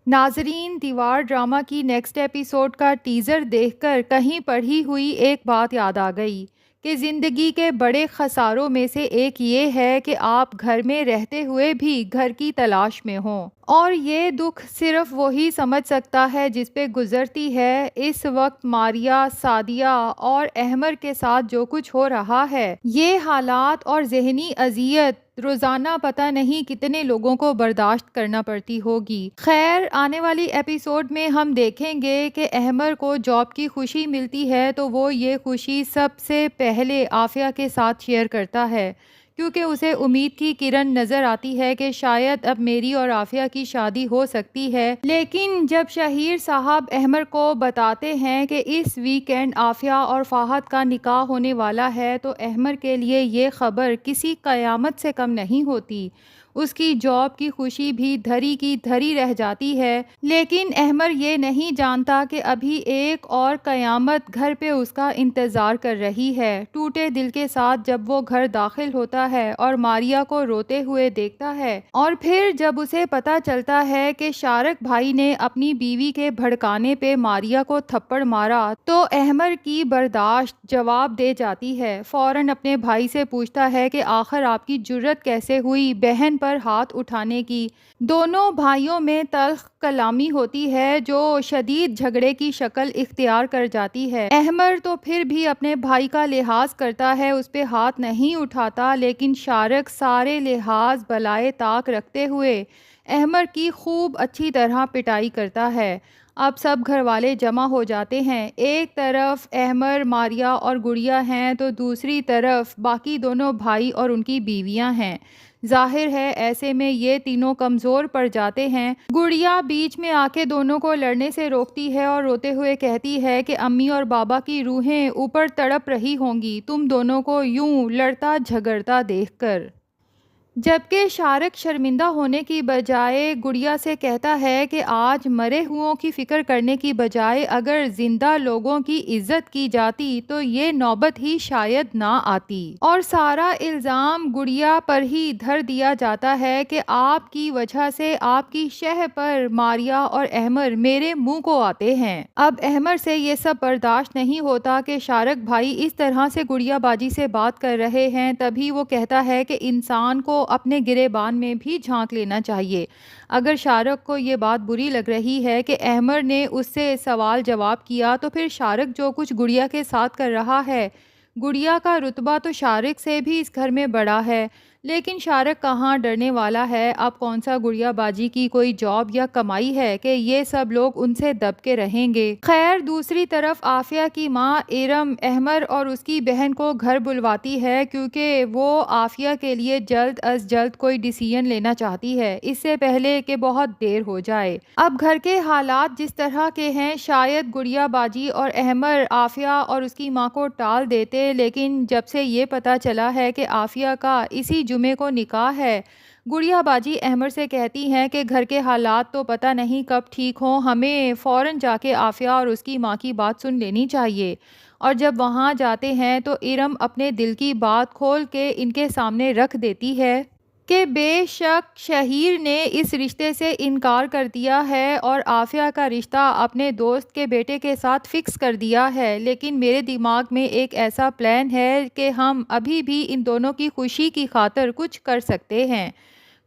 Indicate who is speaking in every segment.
Speaker 1: ناظرین، دیوار ڈرامہ کی نیکسٹ ایپیسوڈ کا ٹیزر دیکھ کر کہیں پڑھی ہوئی ایک بات یاد آ گئی کہ زندگی کے بڑے خساروں میں سے ایک یہ ہے کہ آپ گھر میں رہتے ہوئے بھی گھر کی تلاش میں ہوں، اور یہ دکھ صرف وہی سمجھ سکتا ہے جس پہ گزرتی ہے۔ اس وقت ماریا، سعدیہ اور احمر کے ساتھ جو کچھ ہو رہا ہے، یہ حالات اور ذہنی اذیت روزانہ پتہ نہیں کتنے لوگوں کو برداشت کرنا پڑتی ہوگی۔ خیر، آنے والی ایپیسوڈ میں ہم دیکھیں گے کہ احمر کو جاب کی خوشی ملتی ہے تو وہ یہ خوشی سب سے پہلے عافیہ کے ساتھ شیئر کرتا ہے، کیونکہ اسے امید کی کرن نظر آتی ہے کہ شاید اب میری اور عافیہ کی شادی ہو سکتی ہے۔ لیکن جب شہیر صاحب احمر کو بتاتے ہیں کہ اس ویکینڈ عافیہ اور فہد کا نکاح ہونے والا ہے تو احمر کے لیے یہ خبر کسی قیامت سے کم نہیں ہوتی۔ اس کی جاب کی خوشی بھی دھری کی دھری رہ جاتی ہے، لیکن احمر یہ نہیں جانتا کہ ابھی ایک اور قیامت گھر پہ اس کا انتظار کر رہی ہے۔ ٹوٹے دل کے ساتھ جب وہ گھر داخل ہوتا ہے اور ماریا کو روتے ہوئے دیکھتا ہے، اور پھر جب اسے پتہ چلتا ہے کہ شارک بھائی نے اپنی بیوی کے بھڑکانے پہ ماریا کو تھپڑ مارا، تو احمر کی برداشت جواب دے جاتی ہے۔ فوراً اپنے بھائی سے پوچھتا ہے کہ آخر آپ کی جرت کیسے ہوئی بہن پر ہاتھ اٹھانے کی۔ دونوں بھائیوں میں تلخ کلامی ہوتی ہے جو شدید جھگڑے کی شکل اختیار کر جاتی ہے۔ احمر تو پھر بھی اپنے بھائی کا لحاظ کرتا ہے، اس پہ ہاتھ نہیں اٹھاتا، لیکن شارک سارے لحاظ بالائے طاق رکھتے ہوئے احمر کی خوب اچھی طرح پٹائی کرتا ہے۔ اب سب گھر والے جمع ہو جاتے ہیں۔ ایک طرف احمر، ماریا اور گڑیا ہیں تو دوسری طرف باقی دونوں بھائی اور ان کی بیویاں ہیں۔ ظاہر ہے ایسے میں یہ تینوں کمزور پڑ جاتے ہیں۔ گڑیا بیچ میں آ کے دونوں کو لڑنے سے روکتی ہے اور روتے ہوئے کہتی ہے کہ امی اور بابا کی روحیں اوپر تڑپ رہی ہوں گی تم دونوں کو یوں لڑتا جھگڑتا دیکھ کر۔ جبکہ شارک شرمندہ ہونے کی بجائے گڑیا سے کہتا ہے کہ آج مرے ہوں کی فکر کرنے کی بجائے اگر زندہ لوگوں کی عزت کی جاتی تو یہ نوبت ہی شاید نہ آتی، اور سارا الزام گڑیا پر ہی دھر دیا جاتا ہے کہ آپ کی وجہ سے آپ کی شہ پر ماریا اور احمر میرے منہ کو آتے ہیں۔ اب احمر سے یہ سب برداشت نہیں ہوتا کہ شارک بھائی اس طرح سے گڑیا باجی سے بات کر رہے ہیں، تبھی وہ کہتا ہے کہ انسان کو اپنے گریبان میں بھی جھانک لینا چاہیے۔ اگر شارک کو یہ بات بری لگ رہی ہے کہ احمر نے اس سے سوال جواب کیا تو پھر شارک جو کچھ گڑیا کے ساتھ کر رہا ہے، گڑیا کا رتبہ تو شارک سے بھی اس گھر میں بڑا ہے، لیکن شارک کہاں ڈرنے والا ہے۔ اب کون سا گڑیا باجی کی کوئی جاب یا کمائی ہے کہ یہ سب لوگ ان سے دب کے رہیں گے۔ خیر، دوسری طرف عافیہ کی ماں ارم احمر اور اس کی بہن کو گھر بلواتی ہے کیونکہ وہ عافیہ کے لیے جلد از جلد کوئی ڈیسیژن لینا چاہتی ہے، اس سے پہلے کہ بہت دیر ہو جائے۔ اب گھر کے حالات جس طرح کے ہیں، شاید گڑیا باجی اور احمر عافیہ اور اس کی ماں کو ٹال دیتے، لیکن جب سے یہ پتہ چلا ہے کہ عافیہ کا اسی جمعے کو نکاح ہے، گڑیا باجی احمر سے کہتی ہیں کہ گھر کے حالات تو پتہ نہیں کب ٹھیک ہوں، ہمیں فوراً جا کے عافیہ اور اس کی ماں کی بات سن لینی چاہیے۔ اور جب وہاں جاتے ہیں تو ارم اپنے دل کی بات کھول کے ان کے سامنے رکھ دیتی ہے کہ بے شک شہیر نے اس رشتے سے انکار کر دیا ہے اور عافیہ کا رشتہ اپنے دوست کے بیٹے کے ساتھ فکس کر دیا ہے، لیکن میرے دماغ میں ایک ایسا پلان ہے کہ ہم ابھی بھی ان دونوں کی خوشی کی خاطر کچھ کر سکتے ہیں۔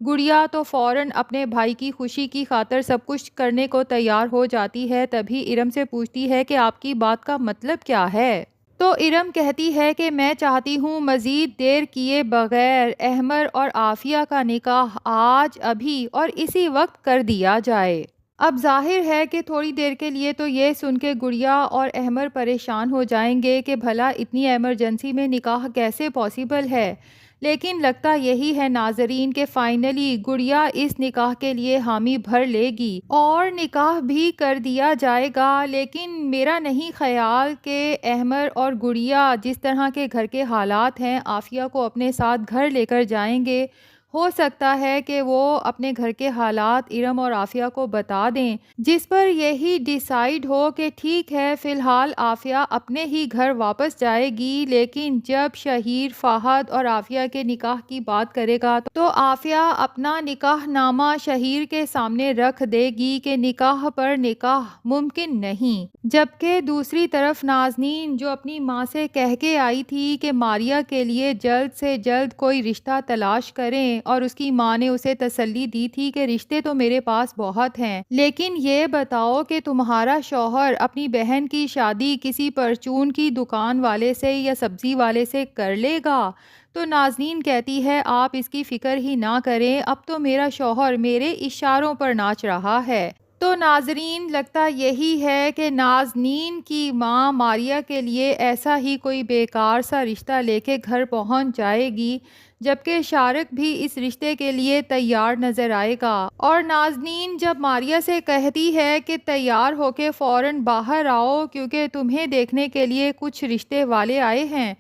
Speaker 1: گڑیا تو فوراً اپنے بھائی کی خوشی کی خاطر سب کچھ کرنے کو تیار ہو جاتی ہے، تبھی ارم سے پوچھتی ہے کہ آپ کی بات کا مطلب کیا ہے؟ تو ارم کہتی ہے کہ میں چاہتی ہوں مزید دیر کیے بغیر احمر اور عافیہ کا نکاح آج ابھی اور اسی وقت کر دیا جائے۔ اب ظاہر ہے کہ تھوڑی دیر کے لیے تو یہ سن کے گڑیا اور احمر پریشان ہو جائیں گے کہ بھلا اتنی ایمرجنسی میں نکاح کیسے پاسبل ہے، لیکن لگتا یہی ہے ناظرین کہ فائنلی گڑیا اس نکاح کے لیے حامی بھر لے گی اور نکاح بھی کر دیا جائے گا۔ لیکن میرا نہیں خیال کہ احمر اور گڑیا جس طرح کے گھر کے حالات ہیں عافیہ کو اپنے ساتھ گھر لے کر جائیں گے۔ ہو سکتا ہے کہ وہ اپنے گھر کے حالات ارم اور عافیہ کو بتا دیں، جس پر یہی ڈیسائیڈ ہو کہ ٹھیک ہے فی الحال عافیہ اپنے ہی گھر واپس جائے گی، لیکن جب شہیر فہد اور عافیہ کے نکاح کی بات کرے گا تو عافیہ اپنا نکاح نامہ شہیر کے سامنے رکھ دے گی کہ نکاح پر نکاح ممکن نہیں، جبکہ دوسری طرف نازنین جو اپنی ماں سے کہہ کے آئی تھی کہ ماریا کے لیے جلد سے جلد کوئی رشتہ تلاش کریں، اور اس کی ماں نے اسے تسلی دی تھی کہ رشتے تو میرے پاس بہت ہیں، لیکن یہ بتاؤ کہ تمہارا شوہر اپنی بہن کی شادی کسی پرچون کی دکان والے سے یا سبزی والے سے کر لے گا؟ تو نازنین کہتی ہے آپ اس کی فکر ہی نہ کریں، اب تو میرا شوہر میرے اشاروں پر ناچ رہا ہے۔ تو ناظرین، لگتا یہی ہے کہ نازنین کی ماں ماریا کے لیے ایسا ہی کوئی بیکار سا رشتہ لے کے گھر پہنچ جائے گی، جبکہ شارق بھی اس رشتے کے لیے تیار نظر آئے گا، اور نازنین جب ماریا سے کہتی ہے کہ تیار ہو کے فوراً باہر آؤ کیونکہ تمہیں دیکھنے کے لیے کچھ رشتے والے آئے ہیں،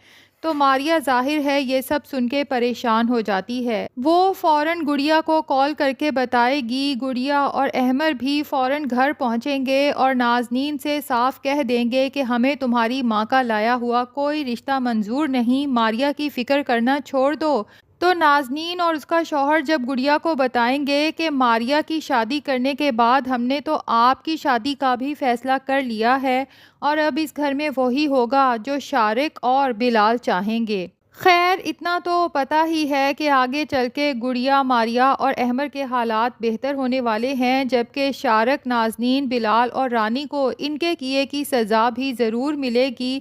Speaker 1: تو ماریا ظاہر ہے یہ سب سن کے پریشان ہو جاتی ہے۔ وہ فوراً گڑیا کو کال کر کے بتائے گی، گڑیا اور احمر بھی فوراً گھر پہنچیں گے اور نازنین سے صاف کہہ دیں گے کہ ہمیں تمہاری ماں کا لایا ہوا کوئی رشتہ منظور نہیں، ماریا کی فکر کرنا چھوڑ دو۔ تو نازنین اور اس کا شوہر جب گڑیا کو بتائیں گے کہ ماریا کی شادی کرنے کے بعد ہم نے تو آپ کی شادی کا بھی فیصلہ کر لیا ہے، اور اب اس گھر میں وہی ہوگا جو شارق اور بلال چاہیں گے۔ خیر اتنا تو پتہ ہی ہے کہ آگے چل کے گڑیا، ماریا اور احمر کے حالات بہتر ہونے والے ہیں، جبکہ شارق، نازنین، بلال اور رانی کو ان کے کیے کی سزا بھی ضرور ملے گی،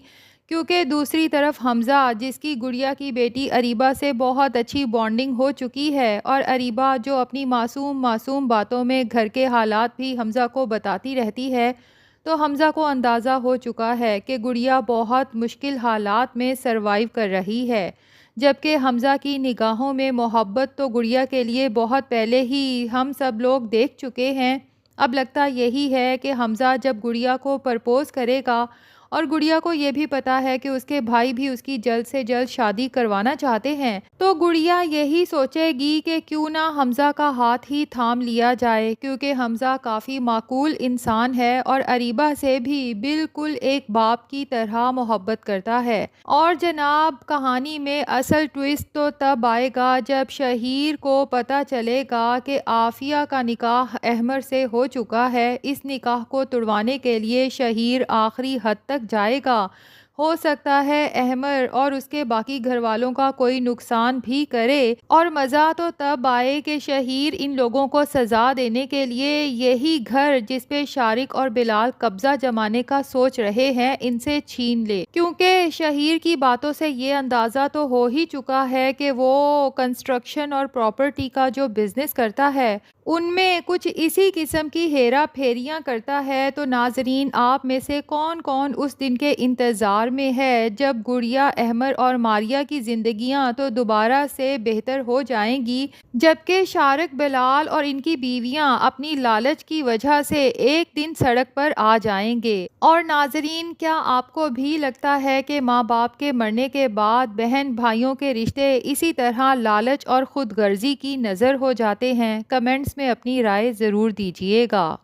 Speaker 1: کیونکہ دوسری طرف حمزہ جس کی گڑیا کی بیٹی اریبہ سے بہت اچھی بانڈنگ ہو چکی ہے، اور اریبہ جو اپنی معصوم باتوں میں گھر کے حالات بھی حمزہ کو بتاتی رہتی ہے، تو حمزہ کو اندازہ ہو چکا ہے کہ گڑیا بہت مشکل حالات میں سروائیو کر رہی ہے، جبکہ حمزہ کی نگاہوں میں محبت تو گڑیا کے لیے بہت پہلے ہی ہم سب لوگ دیکھ چکے ہیں۔ اب لگتا یہی ہے کہ حمزہ جب گڑیا کو پرپوز کرے گا، اور گڑیا کو یہ بھی پتا ہے کہ اس کے بھائی بھی اس کی جلد سے جلد شادی کروانا چاہتے ہیں، تو گڑیا یہی سوچے گی کہ کیوں نہ حمزہ کا ہاتھ ہی تھام لیا جائے، کیونکہ حمزہ کافی معقول انسان ہے اور اریبہ سے بھی بالکل ایک باپ کی طرح محبت کرتا ہے۔ اور جناب کہانی میں اصل ٹویسٹ تو تب آئے گا جب شہیر کو پتہ چلے گا کہ عافیہ کا نکاح احمر سے ہو چکا ہے۔ اس نکاح کو توڑوانے کے لیے شہیر آخری حد تک جائے گا، ہو سکتا ہے احمر اور اس کے باقی گھر والوں کا کوئی نقصان بھی کرے، اور مزہ تو تب آئے کہ شہیر ان لوگوں کو سزا دینے کے لیے یہی گھر جس پہ شارق اور بلال قبضہ جمانے کا سوچ رہے ہیں ان سے چھین لے، کیونکہ شہیر کی باتوں سے یہ اندازہ تو ہو ہی چکا ہے کہ وہ کنسٹرکشن اور پراپرٹی کا جو بزنس کرتا ہے ان میں کچھ اسی قسم کی ہیرا پھیریاں کرتا ہے۔ تو ناظرین، آپ میں سے کون کون اس دن کے انتظار میں ہے جب گڑیا، احمر اور ماریا کی زندگیاں تو دوبارہ سے بہتر ہو جائیں گی، جبکہ شارق، بلال اور ان کی بیویاں اپنی لالچ کی وجہ سے ایک دن سڑک پر آ جائیں گے؟ اور ناظرین، کیا آپ کو بھی لگتا ہے کہ ماں باپ کے مرنے کے بعد بہن بھائیوں کے رشتے اسی طرح لالچ اور خود غرضی کی نظر ہو جاتے ہیں؟ کمنٹس میں اپنی رائے ضرور دیجیے گا۔